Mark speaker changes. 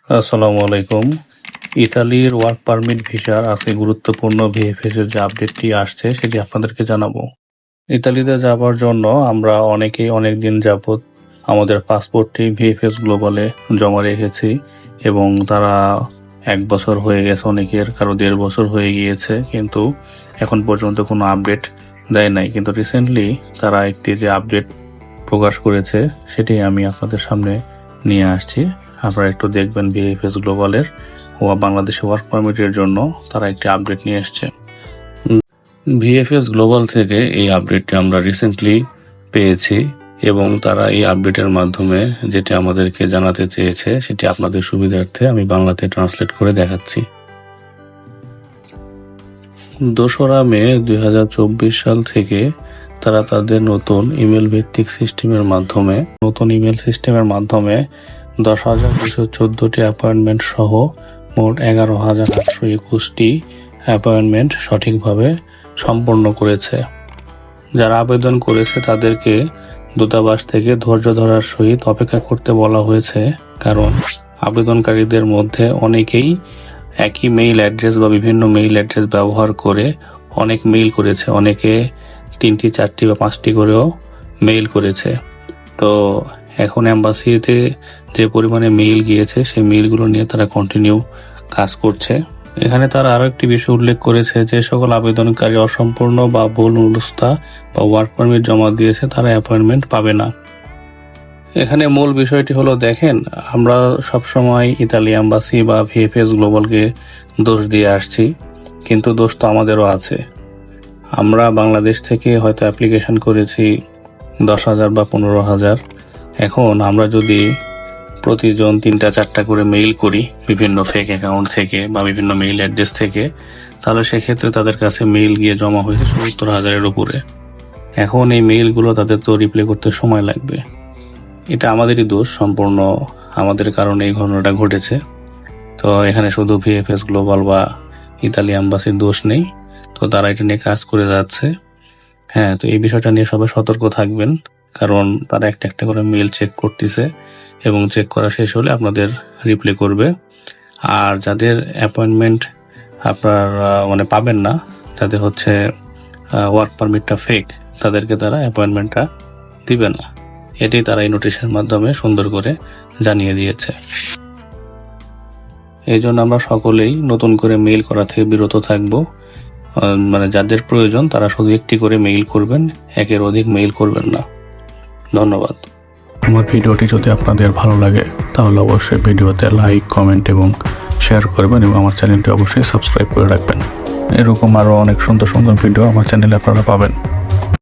Speaker 1: আসসালামু আলাইকুম। ইতালির ওয়ার্ক পারমিট ভিসার আজকে গুরুত্বপূর্ণ ভিএফএস এর যে আপডেটটি আসছে সেটি আপনাদেরকে জানাবো। ইতালিতে যাবার জন্য আমরা অনেকেই অনেকদিন যাবত আমাদের পাসপোর্টটি ভিএফএস গ্লোবালে জমা রেখেছি এবং তারা 1 বছর হয়ে গেছে, অনেকের কারো 1.5 বছর হয়ে গিয়েছে, কিন্তু এখন পর্যন্ত কোনো আপডেট দেয় নাই। কিন্তু রিসেন্টলি তারা একটি যে আপডেট প্রকাশ করেছে সেটি আমি আপনাদের সামনে নিয়ে আসছি। আপনারা একটু দেখবেন ভিএফএস গ্লোবালের বাংলাদেশে ওয়ার্ক পারমিটের জন্য তারা একটি আপডেট নিয়ে এসছে। ভিএফএস গ্লোবাল থেকে এই আপডেটটি আমরা রিসেন্টলি পেয়েছি এবং তারা এই আপডেটের মাধ্যমে যেটি আমাদেরকে জানাতে চেয়েছে সেটি আপনাদের সুবিধার্থে আমি বাংলাতে ট্রান্সলেট করে দেখাচ্ছি। 2রা মে 2024 সাল থেকে তারা তাদের নতুন ইমেল ভিত্তিক সিস্টেমের মাধ্যমে 10,214টি অ্যাপয়েন্টমেন্ট সহ মোট 11,821টি অ্যাপয়েন্টমেন্ট সঠিকভাবে সম্পন্ন করেছে। যারা আবেদন করেছে তাদেরকে দূতাবাস থেকে ধৈর্য ধরার সহিত অপেক্ষা করতে বলা হয়েছে, কারণ আবেদনকারীদের মধ্যে অনেকেই একই মেইল অ্যাড্রেস বা বিভিন্ন মেইল অ্যাড্রেস ব্যবহার করে অনেক মেইল করেছে, অনেকে 3টি 4টি বা 5টি করেও মেইল করেছে। তো এখন এম্বাসিতে যে পরিমাণে মেইল গিয়েছে সেই মেইলগুলো নিয়ে তারা কন্টিনিউ কাজ করছে। এখানে তারা আরো একটি বিষয় উল্লেখ করেছে, যে সকল আবেদনকারী অসম্পূর্ণ বা ভুল নুরুস্তা বা ওয়ার্ক পারমিট জমা দিয়েছে তারা অ্যাপয়েন্টমেন্ট পাবে না। এখানে মূল বিষয়টি হলো, দেখেন, আমরা সবসময় ইতালি এম্বাসি বা ভিএফএস গ্লোবালকে দোষ দিয়ে আসছি, কিন্তু দোষ তো আমাদেরও আছে। আমরা বাংলাদেশ থেকে হয়তো অ্যাপ্লিকেশন করেছি 10,000 বা 15,000। এখন আমরা যদি প্রতিজন 3টা 4টা করে মেইল করি বিভিন্ন ফেক অ্যাকাউন্ট থেকে বা বিভিন্ন মেইল অ্যাড্রেস থেকে, তাহলে সেক্ষেত্রে তাদের কাছে মেইল গিয়ে জমা হয়েছে 70,000-এর উপরে। এখন এই মেইলগুলো তাদের তো রিপ্লাই করতে সময় লাগবে। এটা আমাদেরই দোষ, সম্পূর্ণ আমাদের কারণে এই ঘটনাটা ঘটেছে। তো এখানে শুধু ভিএফএস গ্লোবাল বা ইতালি এম্বাসির দোষ নেই, তো তারা এটা নিয়ে কাজ করে যাচ্ছে। হ্যাঁ, তো এই বিষয়টা নিয়ে সবাই সতর্ক থাকবেন, কারণ তারা একটা একটা করে মেইল চেক করতেছে এবং চেক করা শেষ হলে আপনাদের রিপ্লাই করবে। আর যাদের অ্যাপয়েন্টমেন্ট আপনার পাবেন না, তাদের হচ্ছে ওয়ার্ক পারমিটটা ফেক, তাদেরকে তারা অ্যাপয়েন্টমেন্টটা দিবে না। এটি তারা এই নোটিশের মাধ্যমে সুন্দর করে জানিয়ে দিয়েছে। এই জন্য আমরা সকলেই নতুন করে মেইল করা থেকে বিরত থাকবো। যাদের প্রয়োজন তারা শুধু একটি করে মেইল করবেন, একের অধিক মেইল করবেন না। ধন্যবাদ।
Speaker 2: আমার ভিডিওটি যদি আপনাদের ভালো লাগে তাহলে অবশ্যই ভিডিওতে লাইক, কমেন্ট এবং শেয়ার করবেন এবং আমার চ্যানেলটি অবশ্যই সাবস্ক্রাইব করে রাখবেন। এরকম আরও অনেক সুন্দর সুন্দর ভিডিও আমার চ্যানেলে আপনারা পাবেন।